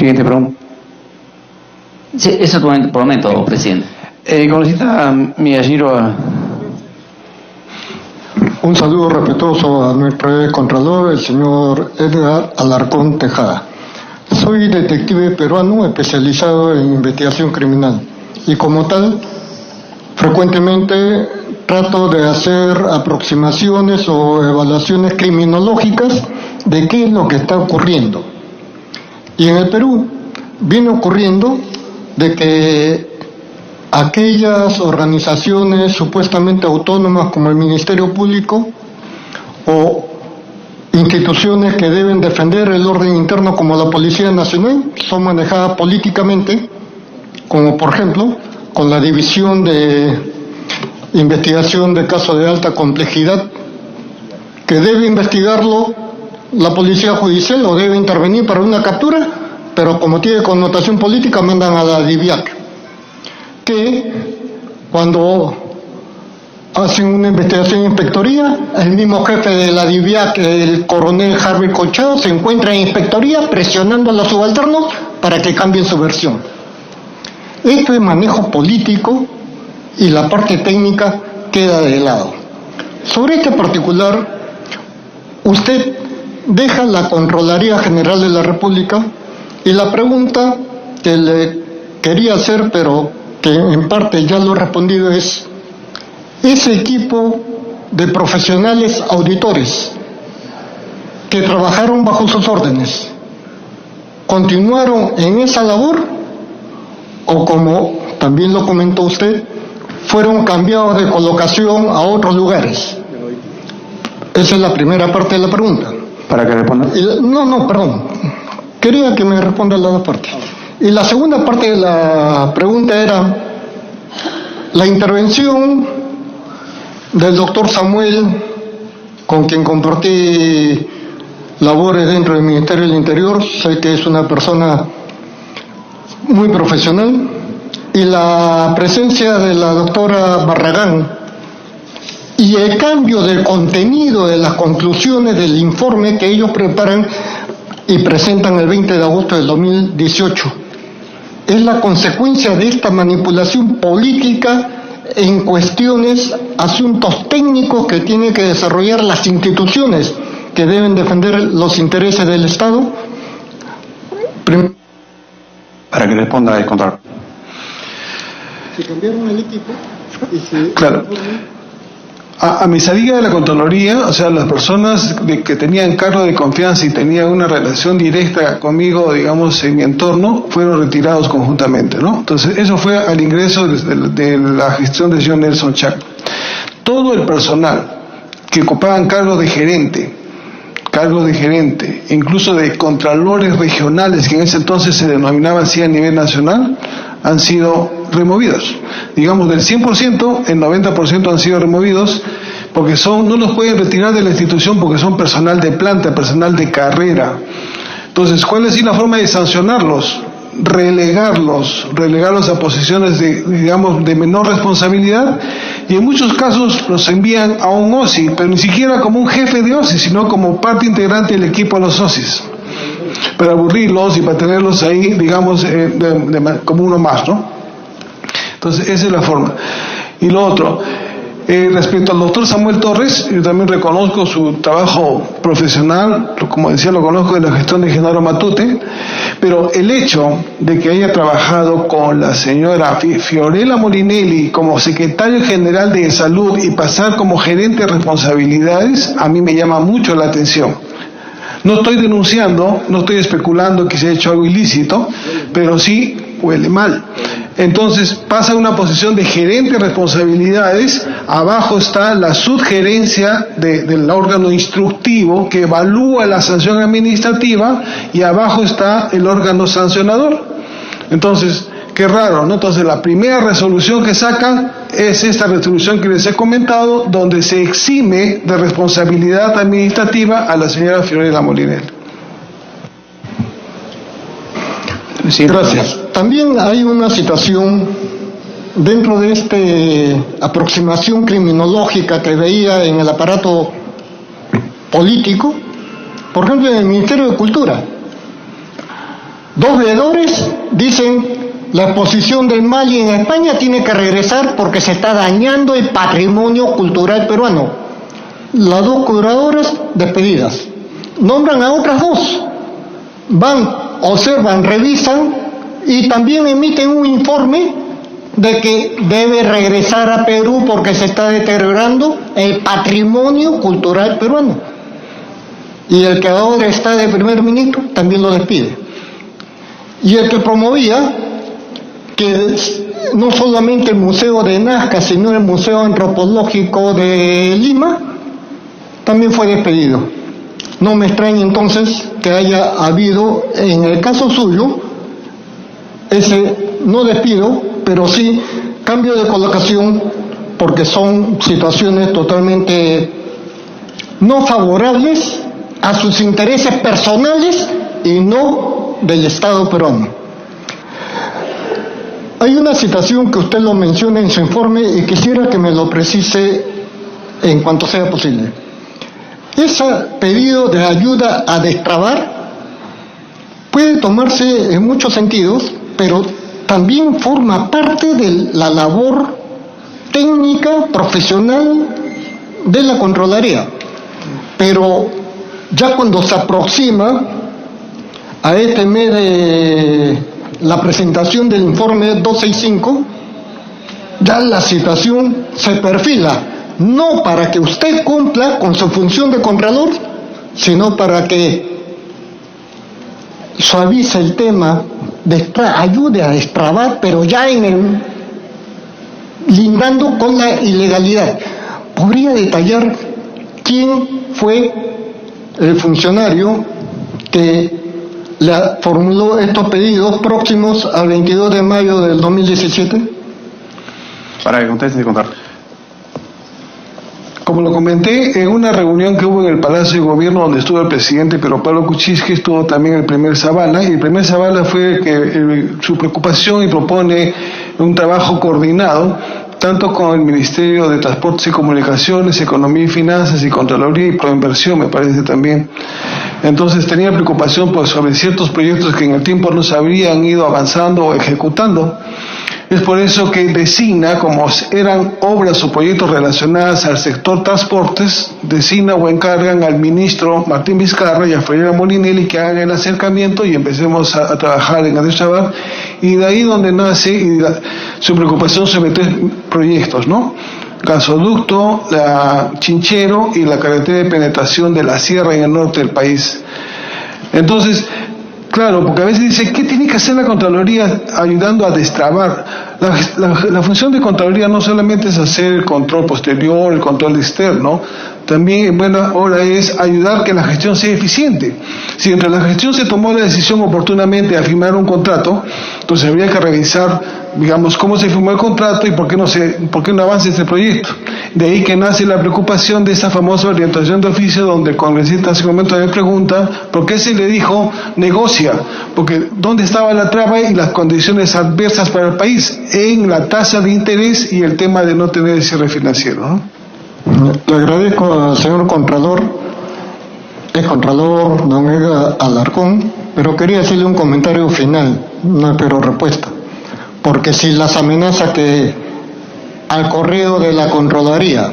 Siguiente pregunta. Sí, eso por el momento, presidente. Congresista Miyashiro. Un saludo respetuoso a nuestro contralor, el señor Edgar Alarcón Tejada. Soy detective peruano especializado en investigación criminal y como tal, frecuentemente trato de hacer aproximaciones o evaluaciones criminológicas de qué es lo que está ocurriendo. Y en el Perú viene ocurriendo de que aquellas organizaciones supuestamente autónomas como el Ministerio Público o instituciones que deben defender el orden interno como la Policía Nacional son manejadas políticamente, como por ejemplo con la División de Investigación de Casos de Alta Complejidad, que debe investigarlo la Policía Judicial o debe intervenir para una captura, pero como tiene connotación política mandan a la DIVIAC, que cuando hacen una investigación en inspectoría, el mismo jefe de la DIVIAC, el coronel Harvey Colchado, se encuentra en inspectoría presionando a los subalternos para que cambien su versión. Esto es manejo político y la parte técnica queda de lado. Sobre este particular, usted deja la Contraloría General de la República y la pregunta que le quería hacer, pero que en parte ya lo he respondido, es: ese equipo de profesionales auditores que trabajaron bajo sus órdenes, ¿continuaron en esa labor o, como también lo comentó usted, fueron cambiados de colocación a otros lugares? Esa es la primera parte de la pregunta. ¿Para que responda? Perdón. Quería que me responda las dos partes. Y la segunda parte de la pregunta era la intervención del doctor Samuel, con quien compartí labores dentro del Ministerio del Interior. Sé que es una persona muy profesional, y la presencia de la doctora Barragán y el cambio del contenido de las conclusiones del informe que ellos preparan y presentan el 20 de agosto del 2018 es la consecuencia de esta manipulación política en cuestiones, asuntos técnicos que tienen que desarrollar las instituciones que deben defender los intereses del Estado. Para que responda el contralor. Si cambiaron el equipo y si... Claro. A mi salida de la Contraloría, o sea, las personas que tenían cargo de confianza y tenían una relación directa conmigo, digamos, en mi entorno, fueron retirados conjuntamente, ¿no? Entonces, eso fue al ingreso de la gestión del señor Nelson Chac. Todo el personal que ocupaban cargos de gerente, incluso de contralores regionales, que en ese entonces se denominaban así a nivel nacional, han sido removidos. Digamos, del 100%, el 90% han sido removidos, porque no los pueden retirar de la institución porque son personal de planta, personal de carrera. Entonces, ¿cuál es la forma de sancionarlos? Relegarlos a posiciones de menor responsabilidad, y en muchos casos los envían a un OSI, pero ni siquiera como un jefe de OSI, sino como parte integrante del equipo de los OSIs, para aburrirlos y para tenerlos ahí, digamos, como uno más, ¿no? Entonces, esa es la forma. Y lo otro, respecto al doctor Samuel Torres, yo también reconozco su trabajo profesional, como decía, lo conozco de la gestión de Genaro Matute, pero el hecho de que haya trabajado con la señora Fiorella Molinelli como secretario general de Salud y pasar como gerente de responsabilidades, a mí me llama mucho la atención. No estoy denunciando, no estoy especulando que se ha hecho algo ilícito, pero sí huele mal. Entonces pasa a una posición de gerente de responsabilidades, abajo está la subgerencia del órgano instructivo que evalúa la sanción administrativa, y abajo está el órgano sancionador. Entonces, qué raro, ¿no? Entonces la primera resolución que sacan es esta resolución que les he comentado, donde se exime de responsabilidad administrativa a la señora Fiorella Molinelli. Sí, gracias. También hay una situación dentro de esta aproximación criminológica que veía en el aparato político, por ejemplo en el Ministerio de Cultura. Dos veedores dicen la exposición del Mali en España tiene que regresar porque se está dañando el patrimonio cultural peruano. Las dos curadoras despedidas. Nombran a otras dos. Van, observan, revisan y también emiten un informe de que debe regresar a Perú porque se está deteriorando el patrimonio cultural peruano. Y el que ahora está de primer ministro también lo despide. Y el que promovía que no solamente el Museo de Nazca, sino el Museo Antropológico de Lima, también fue despedido. No me extraña entonces que haya habido, en el caso suyo, ese no despido, pero sí cambio de colocación, porque son situaciones totalmente no favorables a sus intereses personales y no del Estado peruano. Hay una situación que usted lo menciona en su informe y quisiera que me lo precise en cuanto sea posible. Ese pedido de ayuda a destrabar puede tomarse en muchos sentidos, pero también forma parte de la labor técnica, profesional de la Contraloría. Pero ya cuando se aproxima a este mes de la presentación del informe 265, ya la situación se perfila, no para que usted cumpla con su función de Contralor, sino para que suavice el tema, ayude a destrabar, pero ya lindando con la ilegalidad. ¿Podría detallar quién fue el funcionario que le formuló estos pedidos próximos al 22 de mayo del 2017? Para que conteste y contar. Como lo comenté, en una reunión que hubo en el Palacio de Gobierno donde estuvo el presidente Pedro Pablo Kuczynski, estuvo también el primer Zavala, y el primer Zavala fue que su preocupación y propone un trabajo coordinado tanto con el Ministerio de Transportes y Comunicaciones, Economía y Finanzas y Contraloría y Proinversión, me parece también. Entonces tenía preocupación pues sobre ciertos proyectos que en el tiempo no se habrían ido avanzando o ejecutando. Es por eso que designa, como eran obras o proyectos relacionadas al sector transportes, designa o encargan al ministro Martín Vizcarra y a Ferreira Molinelli que hagan el acercamiento y empecemos a trabajar en Adestrabar, y de ahí donde nace su preocupación sobre 3 proyectos, ¿no? Gasoducto, la Chinchero y la carretera de penetración de la sierra en el norte del país. Entonces, claro, porque a veces dice, ¿qué tiene que hacer la Contraloría ayudando a destrabar? La función de Contraloría no solamente es hacer el control posterior, el control externo, también en buena hora es ayudar que la gestión sea eficiente. Si entre la gestión se tomó la decisión oportunamente de firmar un contrato, entonces habría que revisar, digamos, cómo se firmó el contrato y por qué no avanza este proyecto. De ahí que nace la preocupación de esta famosa orientación de oficio, donde el congresista hace un momento me pregunta ¿por qué se le dijo negocia? Porque ¿dónde estaba la traba y las condiciones adversas para el país? En la tasa de interés y el tema de no tener cierre financiero, ¿no? Le agradezco al señor Contralor, el Contralor don Edgar Alarcón, pero quería hacerle un comentario final, no espero respuesta, porque si las amenazas que al correo de la Contraloría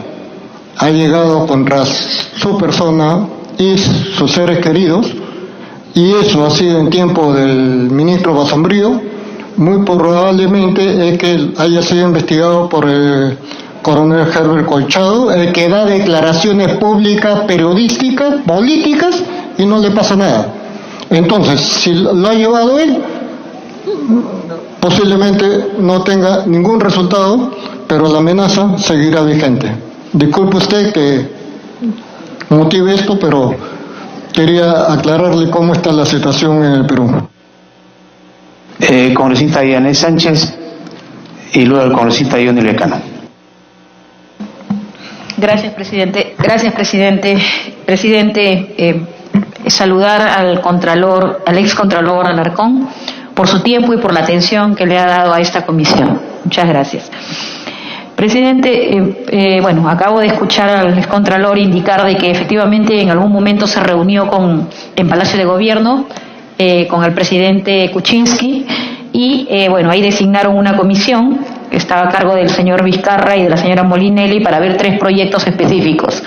ha llegado contra su persona y sus seres queridos, y eso ha sido en tiempo del ministro Basombrío, muy probablemente es que haya sido investigado por el coronel Herbert Colchado, el que da declaraciones públicas, periodísticas, políticas, y no le pasa nada. Entonces, si lo ha llevado él, posiblemente no tenga ningún resultado, pero la amenaza seguirá vigente. Disculpe usted que motive esto, pero quería aclararle cómo está la situación en el Perú. Congresista Dianel Sánchez y luego el congresista Johnny Lecano. Gracias, presidente. Gracias, presidente. Presidente, saludar al contralor, al ex contralor Alarcón, por su tiempo y por la atención que le ha dado a esta comisión. Muchas gracias. Presidente, bueno, acabo de escuchar al ex contralor indicar de que efectivamente en algún momento se reunió en Palacio de Gobierno con el presidente Kuczynski y bueno, ahí designaron una comisión que estaba a cargo del señor Vizcarra y de la señora Molinelli para ver 3 proyectos específicos.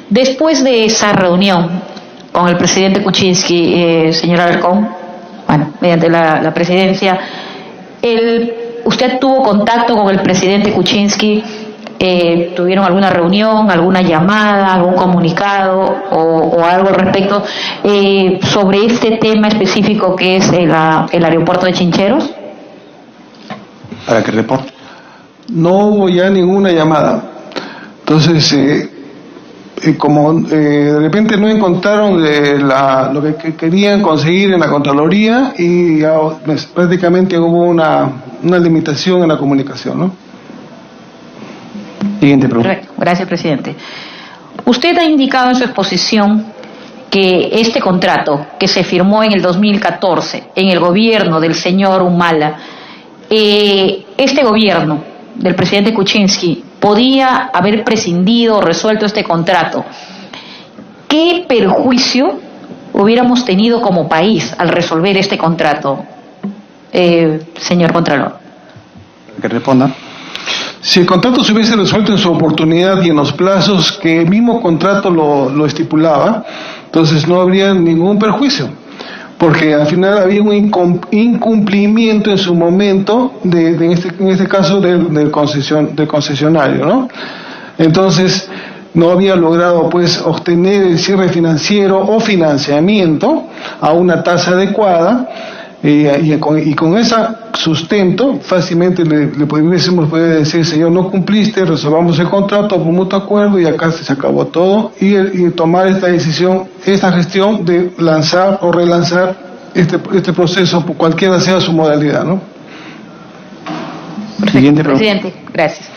Después de esa reunión con el presidente Kuczynski, señor Alarcón, bueno, mediante la presidencia, ¿usted tuvo contacto con el presidente Kuczynski? ¿Tuvieron alguna reunión, alguna llamada, algún comunicado o algo al respecto sobre este tema específico que es el aeropuerto de Chincheros? Para que reporte. No hubo ya ninguna llamada. Entonces, como de repente no encontraron lo que querían conseguir en la Contraloría y ya, prácticamente hubo una limitación en la comunicación, ¿no? Siguiente pregunta. Correcto. Gracias, presidente. Usted ha indicado en su exposición que este contrato que se firmó en el 2014 en el gobierno del señor Humala, este gobierno del presidente Kuczynski podía haber prescindido o resuelto este contrato. ¿Qué perjuicio hubiéramos tenido como país al resolver este contrato, señor Contralor? Que responda. Si el contrato se hubiese resuelto en su oportunidad y en los plazos que el mismo contrato lo estipulaba, entonces no habría ningún perjuicio, porque al final había un incumplimiento en su momento en este caso del concesionario, ¿no? Entonces no había logrado pues obtener el cierre financiero o financiamiento a una tasa adecuada. Y con ese sustento fácilmente le pudiésemos decir, señor, no cumpliste, resolvamos el contrato por mutuo acuerdo y acá se acabó todo, y tomar esta decisión, esta gestión de lanzar o relanzar este proceso, por cualquiera sea su modalidad, ¿no? Siguiente pregunta. Presidente, gracias.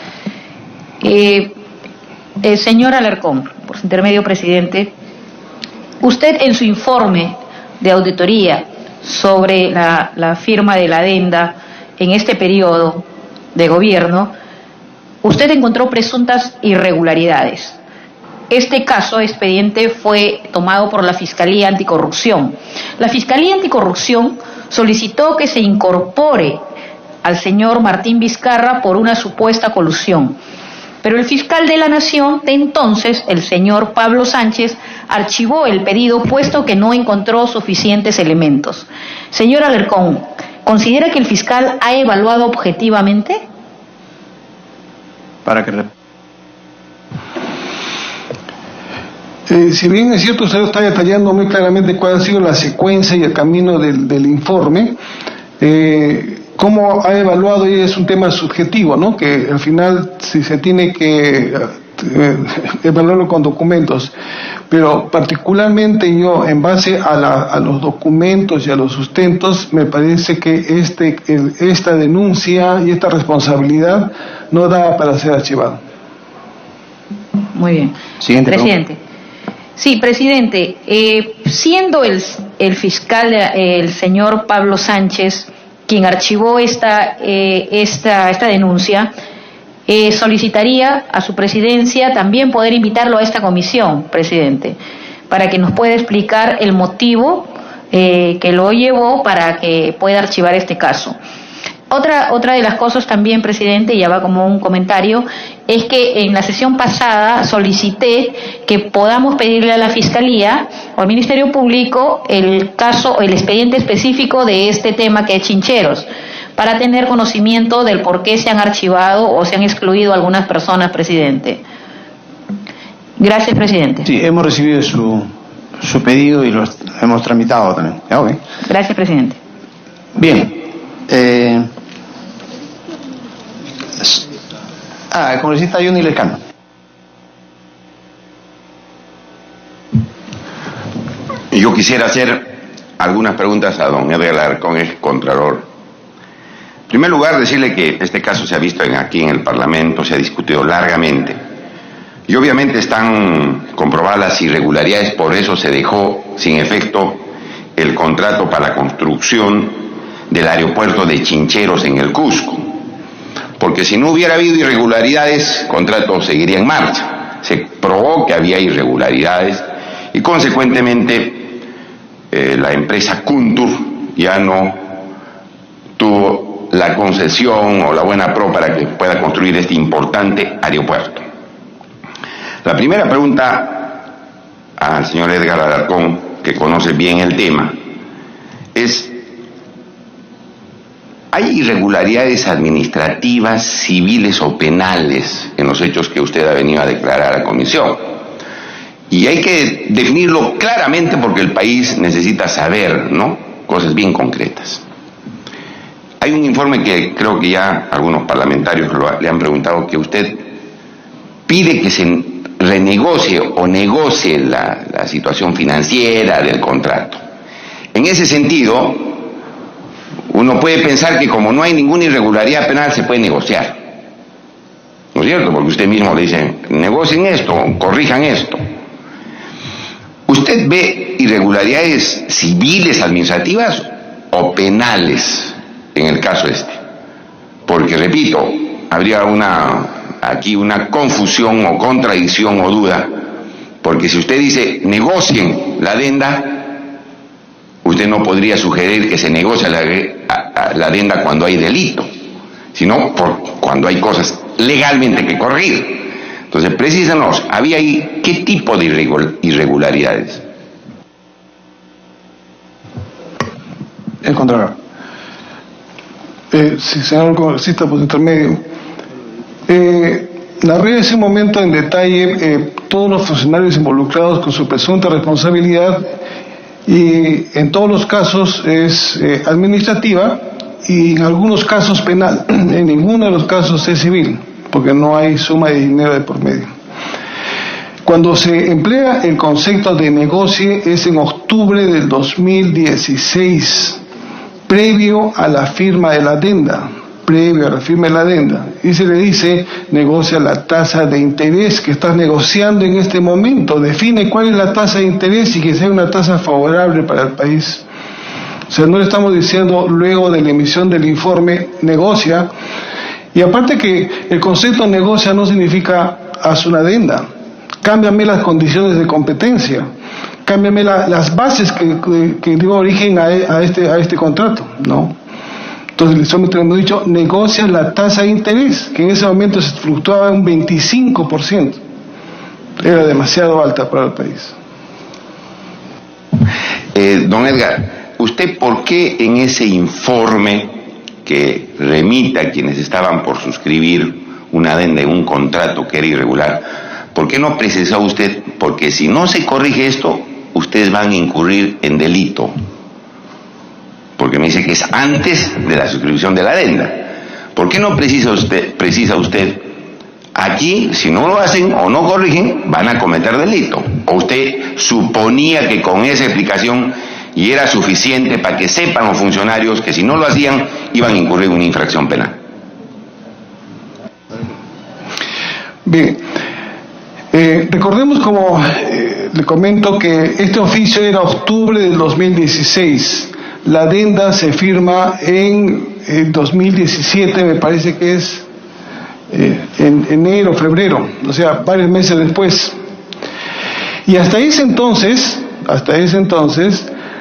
Señor Alarcón, por su intermedio, presidente, usted en su informe de auditoría sobre la firma de la adenda en este periodo de gobierno, usted encontró presuntas irregularidades. Este caso, expediente, fue tomado por la Fiscalía Anticorrupción. La Fiscalía Anticorrupción solicitó que se incorpore al señor Martín Vizcarra por una supuesta colusión. Pero el fiscal de la Nación de entonces, el señor Pablo Sánchez, archivó el pedido puesto que no encontró suficientes elementos. Señor Alarcón, ¿considera que el fiscal ha evaluado objetivamente? Para que si bien es cierto, usted está detallando muy claramente cuál ha sido la secuencia y el camino del informe, cómo ha evaluado, y es un tema subjetivo, ¿no? Que al final si se tiene que evaluarlo con documentos, pero particularmente yo, en base a los documentos y a los sustentos, me parece que esta denuncia y esta responsabilidad no da para ser archivado. Muy bien. Siguiente presidente. pregunta. Sí, presidente, siendo el fiscal, el señor Pablo Sánchez, quien archivó esta denuncia, solicitaría a su presidencia también poder invitarlo a esta comisión, presidente, para que nos pueda explicar el motivo que lo llevó para que pueda archivar este caso. Otra de las cosas también, presidente, ya va como un comentario, es que en la sesión pasada solicité que podamos pedirle a la Fiscalía o al Ministerio Público el expediente específico de este tema que es Chincheros, para tener conocimiento del por qué se han archivado o se han excluido algunas personas, presidente. Gracias, presidente. Sí, hemos recibido su pedido y lo hemos tramitado también. ¿Ya? Okay. Gracias, presidente. Bien. El congresista Johnny Lescano. Yo quisiera hacer algunas preguntas a don Edgar Alarcón, ex Contralor. En primer lugar, decirle que este caso se ha visto aquí en el Parlamento, se ha discutido largamente. Y obviamente están comprobadas las irregularidades, por eso se dejó sin efecto el contrato para la construcción del aeropuerto de Chincheros en el Cusco. Porque si no hubiera habido irregularidades, el contrato seguiría en marcha. Se probó que había irregularidades y consecuentemente la empresa Kuntur ya no tuvo la concesión o la buena pro para que pueda construir este importante aeropuerto. La primera pregunta al señor Edgar Alarcón, que conoce bien el tema, es: ¿hay irregularidades administrativas, civiles o penales en los hechos que usted ha venido a declarar a la comisión? Y hay que definirlo claramente porque el país necesita saber, ¿no?, cosas bien concretas. Hay un informe que creo que ya algunos parlamentarios le han preguntado, que usted pide que se renegocie o negocie la situación financiera del contrato. En ese sentido, uno puede pensar que como no hay ninguna irregularidad penal se puede negociar, ¿no es cierto? Porque usted mismo le dice: negocien esto, corrijan esto. ¿Usted ve irregularidades civiles, administrativas o penales en el caso este? Porque, repito, habría aquí una confusión o contradicción o duda, porque si usted dice negocien la adenda, usted no podría sugerir que se negocie la adenda cuando hay delito, sino cuando hay cosas legalmente que corregir. Entonces, precísanos, ¿había ahí qué tipo de irregularidades? El Contralor. Sí, señor congresista, por intermedio. Narré en ese momento en detalle todos los funcionarios involucrados con su presunta responsabilidad, y en todos los casos es administrativa y en algunos casos penal. En ninguno de los casos es civil, porque no hay suma de dinero de por medio. Cuando se emplea el concepto de negocie es en octubre del 2016, previo a la firma de la adenda. Y se le dice: negocia la tasa de interés que estás negociando en este momento, define cuál es la tasa de interés y que sea una tasa favorable para el país. O sea, no le estamos diciendo luego de la emisión del informe negocia. Y aparte que el concepto negocia no significa haz una adenda, cámbiame las condiciones de competencia, cámbiame las bases que dio origen a este contrato, ¿no? Entonces, solamente hemos dicho: negocia la tasa de interés, que en ese momento se fluctuaba un 25%. Era demasiado alta para el país. Don Edgar, ¿usted por qué en ese informe que remite a quienes estaban por suscribir una adenda en un contrato que era irregular, por qué no precisó usted? Porque si no se corrige esto, ustedes van a incurrir en delito. Porque me dice que es antes de la suscripción de la adenda. ¿Por qué no precisa usted? Aquí, si no lo hacen o no corrigen, van a cometer delito. ¿O usted suponía que con esa explicación y era suficiente para que sepan los funcionarios que si no lo hacían iban a incurrir en una infracción penal? Bien, recordemos, como le comento, que este oficio era octubre del 2016. La adenda se firma en 2017, me parece que es en enero, febrero, o sea, varios meses después. Y hasta ese entonces,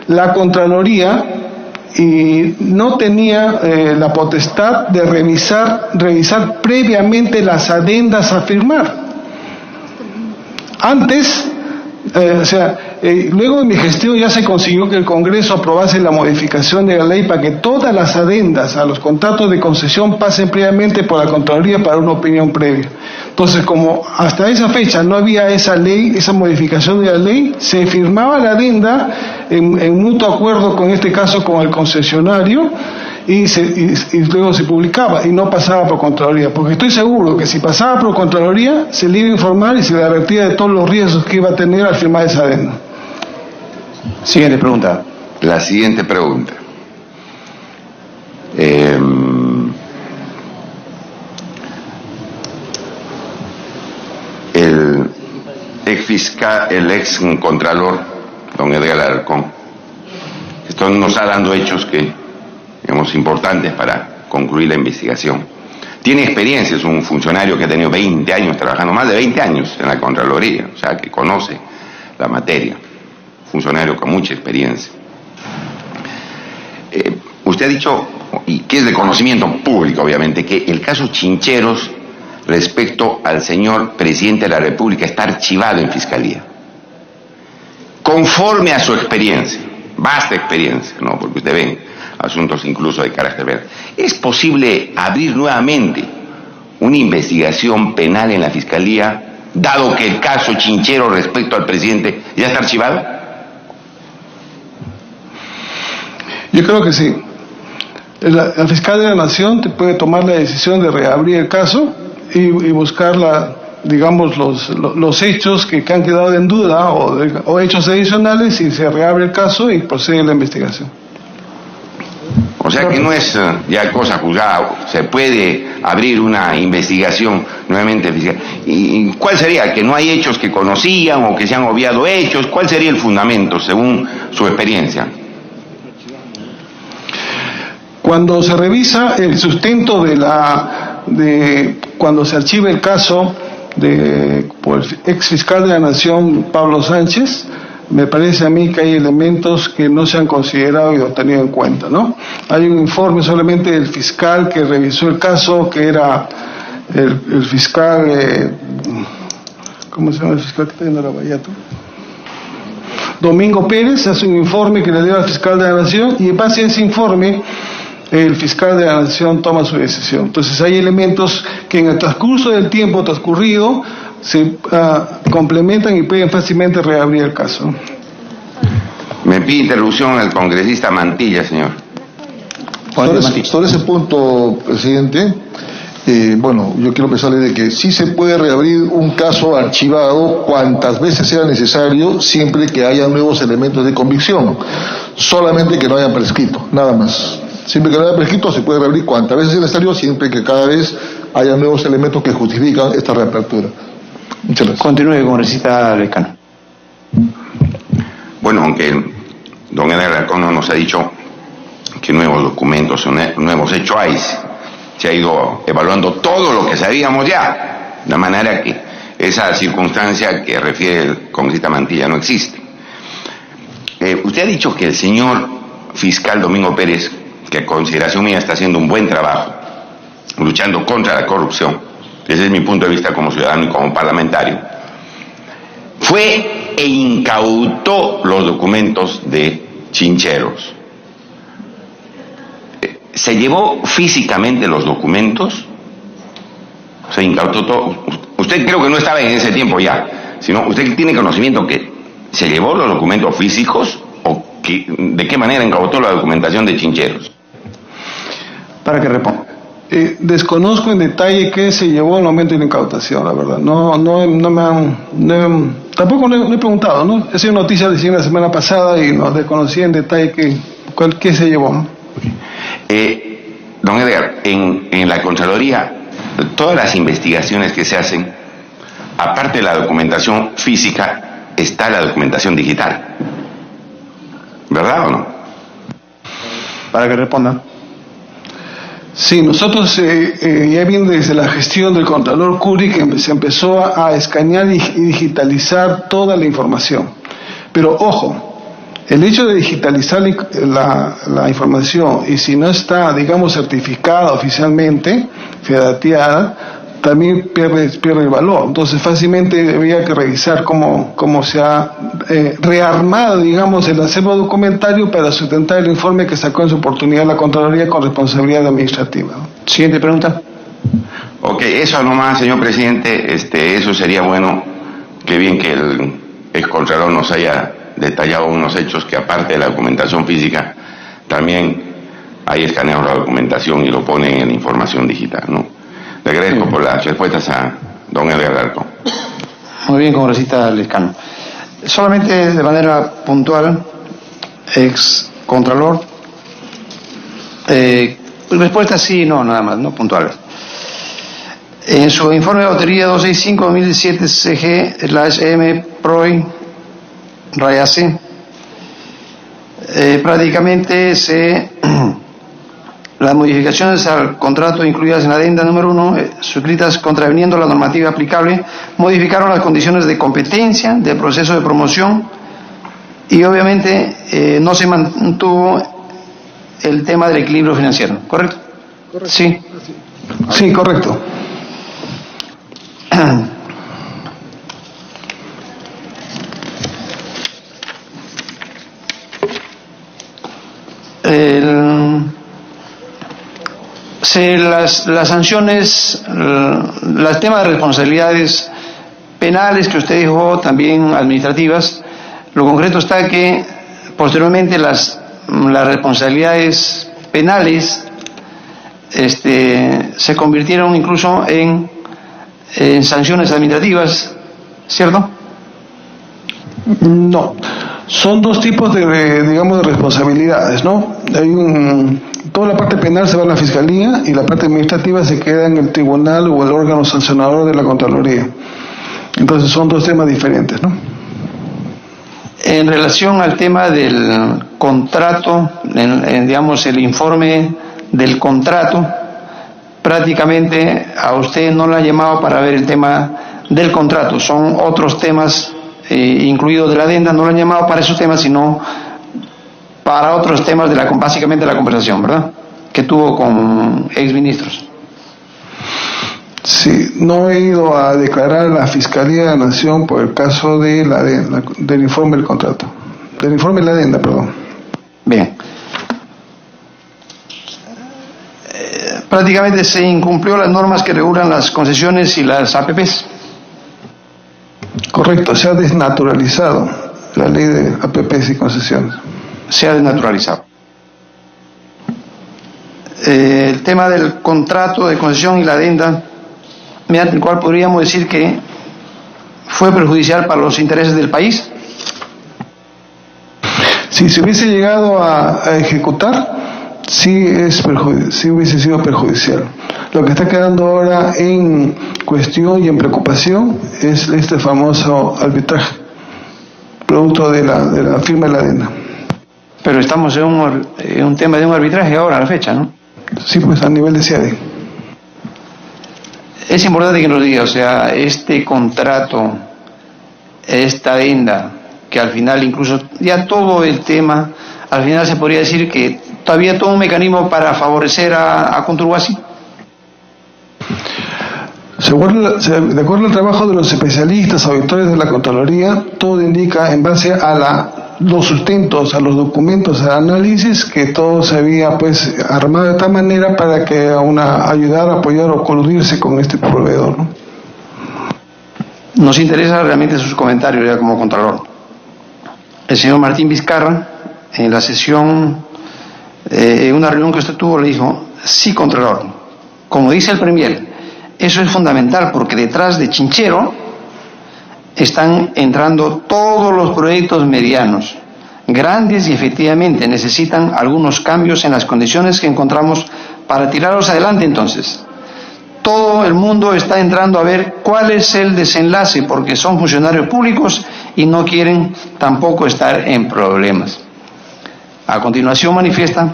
la Contraloría no tenía la potestad de revisar previamente las adendas a firmar. Antes, luego de mi gestión ya se consiguió que el Congreso aprobase la modificación de la ley para que todas las adendas a los contratos de concesión pasen previamente por la Contraloría para una opinión previa. Entonces, como hasta esa fecha no había esa ley, esa modificación de la ley, se firmaba la adenda en mutuo acuerdo, con este caso con el concesionario, y luego se publicaba y no pasaba por Contraloría, porque estoy seguro que si pasaba por Contraloría se le iba a informar y se le advertía de todos los riesgos que iba a tener al firmar esa adenda. Siguiente pregunta. La siguiente pregunta. El ex contralor, don Edgar Alarcón, esto nos ha dado hechos que, digamos, importantes para concluir la investigación. Tiene experiencia, es un funcionario que ha tenido 20 años trabajando, más de 20 años en la Contraloría, o sea, que conoce la materia, funcionario con mucha experiencia. usted ha dicho, y que es de conocimiento público obviamente, que el caso Chincheros respecto al señor presidente de la República está archivado en Fiscalía. Conforme a su experiencia, vasta experiencia, ¿no? Porque usted ve asuntos incluso de carácter penal. ¿Es posible abrir nuevamente una investigación penal en la Fiscalía, dado que el caso Chinchero respecto al presidente ya está archivado? Yo creo que sí. La fiscal de la Nación te puede tomar la decisión de reabrir el caso y buscar digamos los hechos que han quedado en duda o hechos adicionales, y se reabre el caso y procede la investigación. O sea que no es ya cosa juzgada, se puede abrir una investigación nuevamente fiscal. ¿Y cuál sería? ¿Que no hay hechos que conocían o que se han obviado hechos? ¿Cuál sería el fundamento según su experiencia? Cuando se revisa el sustento cuando se archiva el caso por el ex fiscal de la Nación, Pablo Sánchez, me parece a mí que hay elementos que no se han considerado y tenido en cuenta, ¿no? Hay un informe solamente del fiscal que revisó el caso, que era el fiscal, ¿cómo se llama el fiscal que está en Arabayato? Domingo Pérez hace un informe que le dio al fiscal de la Nación, y en base a ese informe el fiscal de la Nación toma su decisión. Entonces hay elementos que en el transcurso del tiempo transcurrido se complementan y pueden fácilmente reabrir el caso. Me pide interrupción el congresista Mantilla, señor. Sobre ese punto, presidente, bueno, yo quiero pensarle de que sí se puede reabrir un caso archivado cuantas veces sea necesario, siempre que haya nuevos elementos de convicción, solamente que no hayan prescrito, nada más. Siempre que no haya prescrito se puede reabrir cuantas veces sea necesario, siempre que cada vez haya nuevos elementos que justifican esta reapertura. Muchas gracias. Continúe, congresista Lescano. Bueno, aunque don Edgar Alarcón no nos ha dicho que nuevos documentos o nuevos hechos hay, se ha ido evaluando todo lo que sabíamos ya, de manera que esa circunstancia que refiere el congresista Mantilla no existe. Usted ha dicho que el señor fiscal Domingo Pérez, que a consideración mía está haciendo un buen trabajo luchando contra la corrupción, ese es mi punto de vista como ciudadano y como parlamentario, fue e incautó los documentos de Chincheros. ¿Se llevó físicamente los documentos? ¿Se incautó todo? Usted creo que no estaba en ese tiempo ya, sino usted tiene conocimiento que se llevó los documentos físicos o de qué manera incautó la documentación de Chincheros. Para que responda. Desconozco en detalle qué se llevó al momento de la incautación, la verdad. Tampoco no he preguntado, ¿no? Ha sido noticia de la semana pasada y no desconocí en detalle qué se llevó, ¿no? Don Edgar, en la Contraloría, todas las investigaciones que se hacen, aparte de la documentación física, está la documentación digital. ¿Verdad o no? Para que responda. Sí, nosotros ya bien desde la gestión del Contralor Curi que se empezó a escanear y digitalizar toda la información. Pero ojo, el hecho de digitalizar la información, y si no está, digamos, certificada oficialmente, federateada, también pierde el valor. Entonces fácilmente habría que revisar cómo se ha rearmado, digamos, el acervo documentario para sustentar el informe que sacó en su oportunidad la Contraloría con responsabilidad administrativa. Siguiente pregunta. Ok, eso nomás, señor presidente, eso sería bueno, que bien que el excontralor nos haya detallado unos hechos que aparte de la documentación física, también hay escaneado la documentación y lo ponen en información digital, ¿no? Le agradezco por las respuestas a don Edgar Alarcón. Muy bien, congresista Lescano. Solamente de manera puntual, ex contralor, respuesta sí, no, nada más, no puntuales. En su informe de autoría 265-2017 CG/M PROI raya C, prácticamente las modificaciones al contrato incluidas en la adenda número 1, suscritas contraviniendo la normativa aplicable, modificaron las condiciones de competencia del proceso de promoción y obviamente no se mantuvo el tema del equilibrio financiero, ¿correcto? Sí. Sí, correcto. Las sanciones, el tema de responsabilidades penales que usted dijo, también administrativas, lo concreto está que posteriormente las responsabilidades penales se convirtieron incluso en sanciones administrativas, ¿cierto? No, son dos tipos de, digamos, de responsabilidades, ¿no? Toda la parte penal se va a la Fiscalía y la parte administrativa se queda en el tribunal o el órgano sancionador de la Contraloría. Entonces son dos temas diferentes, ¿no? En relación al tema del contrato, digamos, el informe del contrato, prácticamente a usted no le ha llamado para ver el tema del contrato, son otros temas incluidos de la adenda, no lo han llamado para esos temas, sino para otros temas básicamente de la conversación, ¿verdad?, que tuvo con exministros. Sí, no he ido a declarar a la Fiscalía de la Nación por el caso de del informe del contrato, del informe de la adenda, perdón. Bien. Prácticamente se incumplió las normas que regulan las concesiones y las APPs. Correcto, se ha desnaturalizado la ley de APPs y concesiones. Se ha desnaturalizado. El tema del contrato de concesión y la adenda, mediante el cual podríamos decir que fue perjudicial para los intereses del país. Si se hubiese llegado a ejecutar, sí hubiese sido perjudicial. Lo que está quedando ahora en cuestión y en preocupación es este famoso arbitraje, producto de la firma de la adenda. Pero estamos en un tema de un arbitraje ahora, a la fecha, ¿no? Sí, pues a nivel de CIADI. Es importante que nos diga, o sea, este contrato, esta adenda, que al final incluso ya todo el tema, al final se podría decir que todavía todo un mecanismo para favorecer a Conturhuasi. De acuerdo al trabajo de los especialistas, auditores de la Contraloría, todo indica en base a los sustentos, a los documentos, al análisis, que todo se había pues armado de tal manera para que ayudar, apoyar o coludirse con este proveedor, ¿no? Nos interesa realmente sus comentarios ya como Contralor. El señor Martín Vizcarra, en la sesión, en una reunión que usted tuvo, le dijo: sí, Contralor, como dice el Premier, eso es fundamental porque detrás de Chinchero están entrando todos los proyectos medianos, grandes, y efectivamente necesitan algunos cambios en las condiciones que encontramos para tirarlos adelante. Entonces, todo el mundo está entrando a ver cuál es el desenlace, porque son funcionarios públicos y no quieren tampoco estar en problemas. A continuación manifiesta: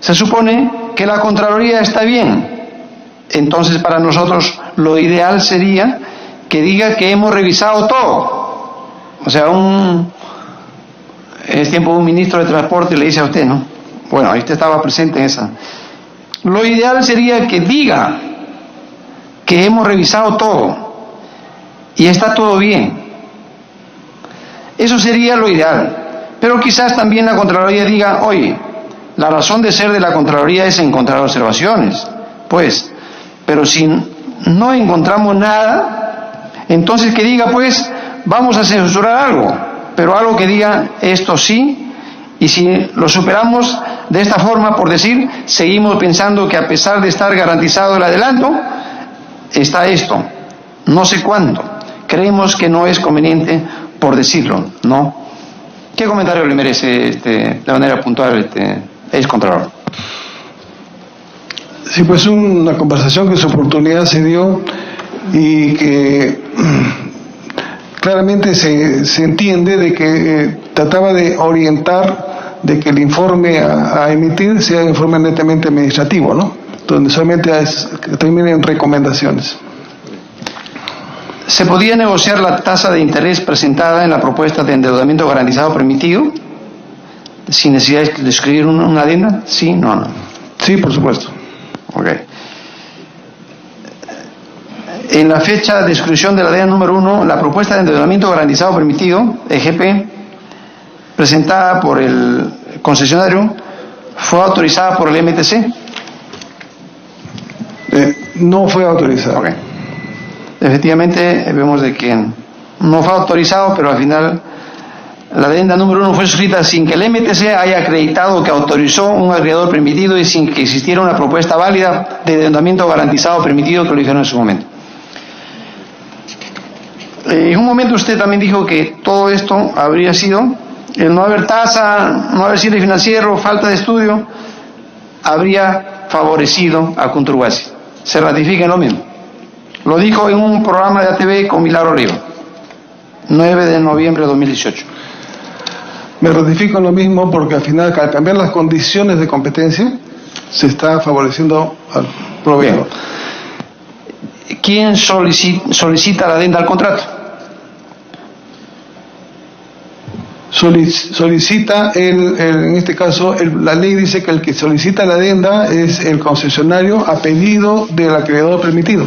se supone que la Contraloría está bien. Entonces, para nosotros lo ideal sería que diga que hemos revisado todo. O sea, es tiempo de un ministro de Transporte le dice a usted, ¿no? Bueno, usted estaba presente en esa. Lo ideal sería que diga que hemos revisado todo y está todo bien. Eso sería lo ideal. Pero quizás también la Contraloría diga: oye, la razón de ser de la Contraloría es encontrar observaciones. Pues, pero si no encontramos nada, entonces que diga, pues, vamos a censurar algo, pero algo que diga esto sí, y si lo superamos de esta forma, por decir, seguimos pensando que a pesar de estar garantizado el adelanto, está esto, no sé cuánto, creemos que no es conveniente, por decirlo, ¿no? ¿Qué comentario le merece de manera puntual ex Contralor? Sí, pues una conversación que su oportunidad se dio y que claramente se entiende de que trataba de orientar de que el informe a emitir sea un informe netamente administrativo, ¿no? Donde solamente terminen en recomendaciones. ¿Se podía negociar la tasa de interés presentada en la propuesta de endeudamiento garantizado permitido? sin necesidad de escribir una adenda? ¿Sí? No. Sí, por supuesto. Ok. En la fecha de exclusión de la adenda número 1, la propuesta de endeudamiento garantizado permitido, EGP, presentada por el concesionario, ¿fue autorizada por el MTC? No fue autorizada. Ok. Efectivamente, vemos de que no fue autorizado, pero al final la adenda número 1 fue suscrita sin que el MTC haya acreditado que autorizó un agregador permitido y sin que existiera una propuesta válida de endeudamiento garantizado permitido que lo dijeron en su momento. En un momento usted también dijo que todo esto habría sido, el no haber tasa, no haber cierre financiero, falta de estudio, habría favorecido a Conturhuasi. Se ratifica en lo mismo. Lo dijo en un programa de ATV con Milagro Riva, 9 de noviembre de 2018. Me ratifico en lo mismo porque al final, al cambiar las condiciones de competencia, se está favoreciendo al proveedor. ¿Quién solicita la adenda al contrato? Solicita, en este caso, la ley dice que el que solicita la adenda es el concesionario a pedido del acreedor permitido,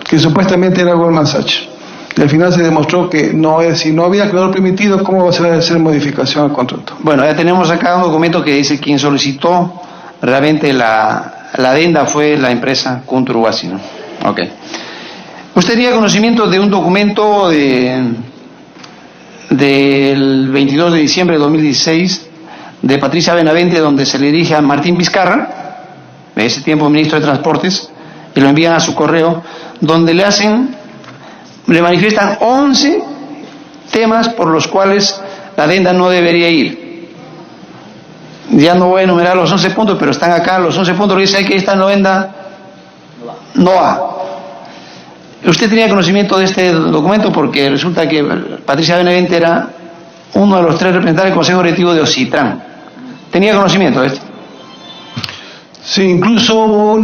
que supuestamente era Goldman Sachs. Y al final se demostró que no es, si no había acreedor permitido, ¿cómo va a ser hacer modificación al contrato? Bueno, ya tenemos acá un documento que dice quien solicitó realmente la adenda fue la empresa Conturhuasi, ¿no? Ok. ¿Usted tenía conocimiento de un documento del 22 de diciembre de 2016 de Patricia Benavente donde se le dirige a Martín Vizcarra, de ese tiempo ministro de Transportes, y lo envían a su correo, donde le manifiestan 11 temas por los cuales la adenda no debería ir? Ya no voy a enumerar los 11 puntos, pero están acá los 11 puntos que dice que esta adenda no va. ¿Usted tenía conocimiento de este documento? Porque resulta que Patricia Benavente era uno de los 3 representantes del Consejo Directivo de Ocitran. ¿Tenía conocimiento de esto? Sí, incluso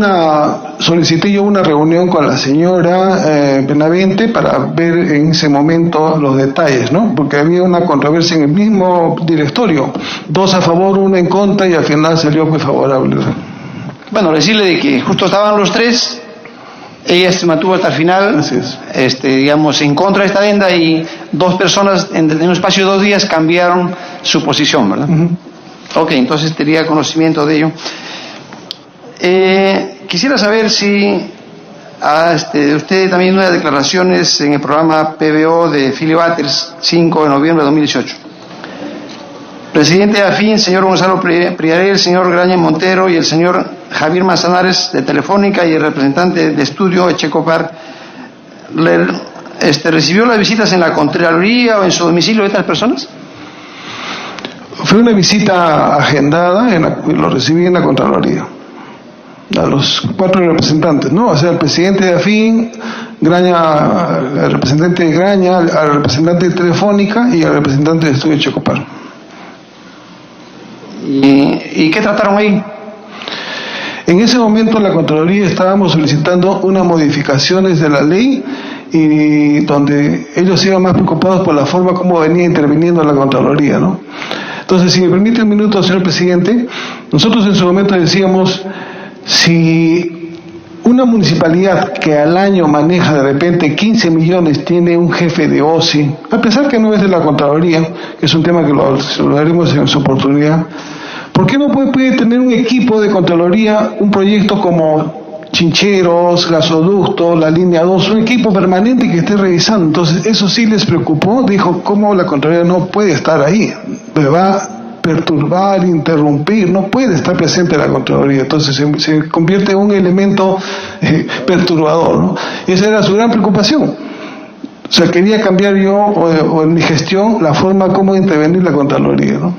solicité yo una reunión con la señora Benavente para ver en ese momento los detalles, ¿no? Porque había una controversia en el mismo directorio, 2 a favor, 1 en contra, y al final salió muy favorable. Bueno, decirle de que justo estaban los 3, ella se mantuvo hasta el final, digamos, en contra de esta adenda, y 2 personas en un espacio de 2 días cambiaron su posición, ¿verdad? Ok, entonces tenía conocimiento de ello. Quisiera saber si usted también unas declaraciones en el programa PBO de Philip Butters, 5 de noviembre de 2018. Presidente de AFIN, señor Gonzalo Priaré, el señor Graña Montero y el señor Javier Manzanares de Telefónica y el representante de estudio Echecopar, ¿recibió las visitas en la Contraloría o en su domicilio de estas personas? Fue una visita agendada, lo recibí en la Contraloría, a los 4 representantes, ¿no? O sea, el presidente de AFIN, Graña, el representante de Graña, al representante de Telefónica y al representante de estudio Echecopar. ¿Y qué trataron ahí? En ese momento en la Contraloría estábamos solicitando unas modificaciones de la ley, y donde ellos iban más preocupados por la forma como venía interviniendo la Contraloría, ¿no? Entonces, si me permite un minuto, señor presidente, nosotros en su momento decíamos, si una municipalidad que al año maneja de repente 15 millones tiene un jefe de OSI, a pesar que no es de la Contraloría, que es un tema que lo haremos en su oportunidad, ¿por qué no puede tener un equipo de Contraloría, un proyecto como Chincheros, Gasoducto, la línea 2, un equipo permanente que esté revisando? Entonces, eso sí les preocupó, dijo, ¿cómo la Contraloría no puede estar ahí? Me va a perturbar, interrumpir, no puede estar presente la Contraloría, entonces se convierte en un elemento perturbador, ¿no? Y esa era su gran preocupación. O sea, quería cambiar yo, o en mi gestión, la forma como intervenir la Contraloría, ¿no?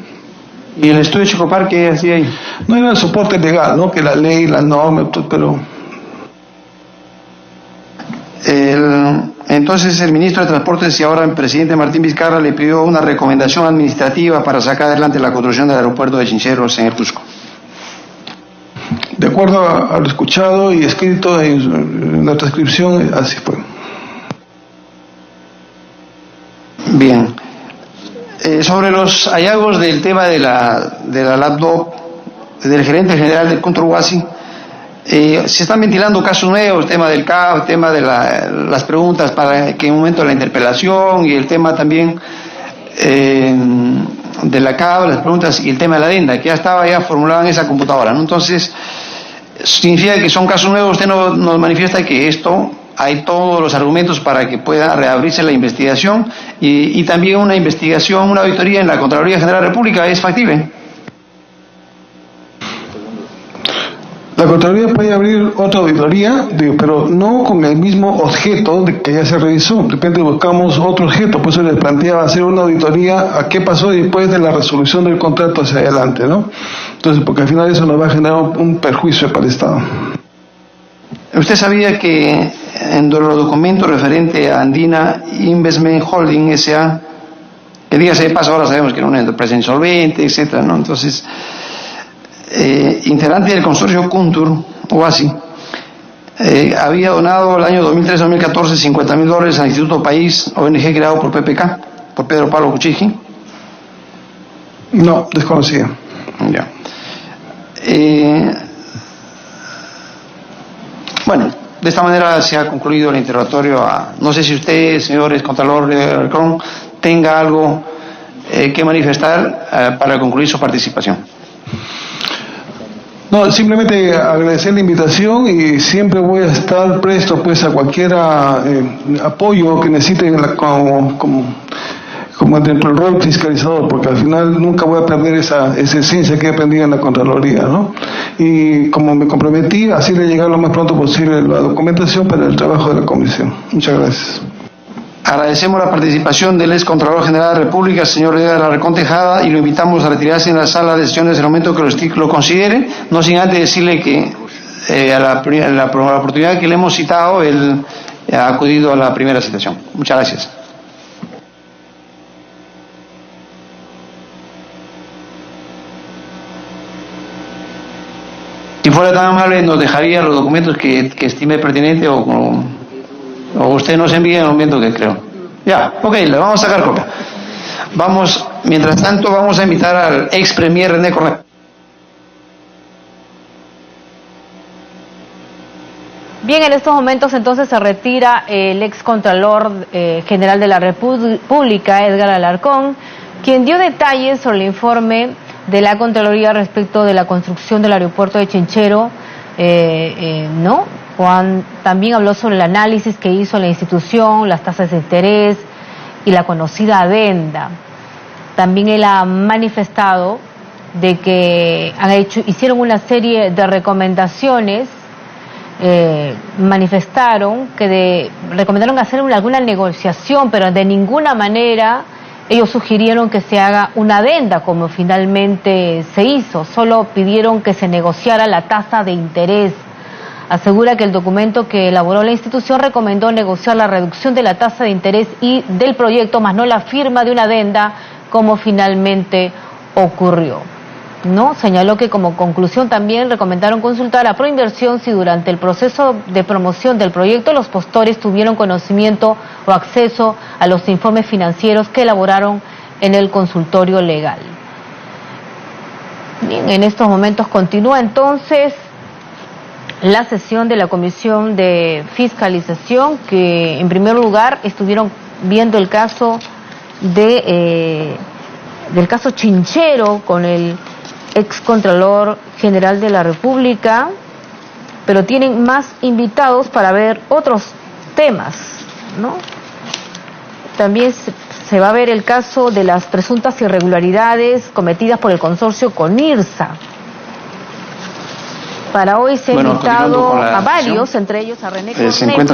¿Y el estudio de Echecopar qué hacía ahí? No era el soporte legal, ¿no? Que la ley, la norma, pero... Entonces el ministro de Transportes y ahora el presidente Martín Vizcarra le pidió una recomendación administrativa para sacar adelante la construcción del aeropuerto de Chincheros en el Cusco. De acuerdo a lo escuchado y escrito en la transcripción, así fue. Bien. Sobre los hallazgos del tema de la laptop del gerente general del Control Huasi, se están ventilando casos nuevos, el tema del CAF, el tema de las preguntas para que en un momento de la interpelación y el tema también de la CAF, las preguntas y el tema de la adenda, que ya estaba formulada en esa computadora, ¿no? Entonces, significa que son casos nuevos. Usted nos manifiesta que esto hay todos los argumentos para que pueda reabrirse la investigación y también una investigación, una auditoría en la Contraloría General de la República es factible. La Contraloría puede abrir otra auditoría, pero no con el mismo objeto de que ya se revisó. De repente buscamos otro objeto, por eso les planteaba hacer una auditoría a qué pasó después de la resolución del contrato hacia adelante, ¿no? Entonces, porque al final eso nos va a generar un perjuicio para el Estado. ¿Usted sabía que en los documentos referentes a Andina Investment Holding S.A., que dígase de paso, ahora sabemos que era una empresa insolvente, etcétera, ¿no? Entonces, integrante del consorcio Kuntur, Huasi, había donado el año 2013-2014 $50,000 al Instituto País, ONG creado por PPK, por Pedro Pablo Kuczynski. No, desconocía. Ya. Bueno, de esta manera se ha concluido el interrogatorio. No sé si usted, señores Contralor Alarcón, tenga algo que manifestar para concluir su participación. No, simplemente agradecer la invitación y siempre voy a estar presto pues a cualquier apoyo que necesiten como dentro del rol fiscalizador, porque al final nunca voy a perder esa esencia que he aprendido en la Contraloría, ¿no? Y como me comprometí, así de llegar lo más pronto posible la documentación para el trabajo de la comisión. Muchas gracias. Agradecemos la participación del ex Contralor General de la República, señor Edgar Alarcón Tejada, y lo invitamos a retirarse en la sala de sesiones en el momento que lo considere, no sin antes decirle que a la oportunidad que le hemos citado, él ha acudido a la primera citación. Muchas gracias. Si fuera tan amable, nos dejaría los documentos que estime pertinente o usted nos envía en el momento que creo. Ya, ok, le vamos a sacar copia. Mientras tanto, vamos a invitar al ex premier René Cornet. Bien, en estos momentos entonces se retira el ex Contralor General de la República, Edgar Alarcón, quien dio detalles sobre el informe de la Contraloría respecto de la construcción del aeropuerto de Chinchero, ¿no? Juan también habló sobre el análisis que hizo la institución, las tasas de interés y la conocida adenda. También él ha manifestado de que hicieron una serie de recomendaciones, recomendaron hacer alguna negociación, pero de ninguna manera ellos sugirieron que se haga una adenda como finalmente se hizo, solo pidieron que se negociara la tasa de interés. Asegura que el documento que elaboró la institución recomendó negociar la reducción de la tasa de interés y del proyecto, más no la firma de una adenda como finalmente ocurrió, ¿no? Señaló que como conclusión también recomendaron consultar a Proinversión si durante el proceso de promoción del proyecto los postores tuvieron conocimiento o acceso a los informes financieros que elaboraron en el consultorio legal. Bien, en estos momentos continúa entonces la sesión de la Comisión de Fiscalización, que en primer lugar estuvieron viendo el caso del caso Chinchero con el ex Contralor General de la República, pero tienen más invitados para ver otros temas, ¿no? También se va a ver el caso de las presuntas irregularidades cometidas por el consorcio Conirsa. Para hoy se ha invitado a varios, entre ellos a René Cornet.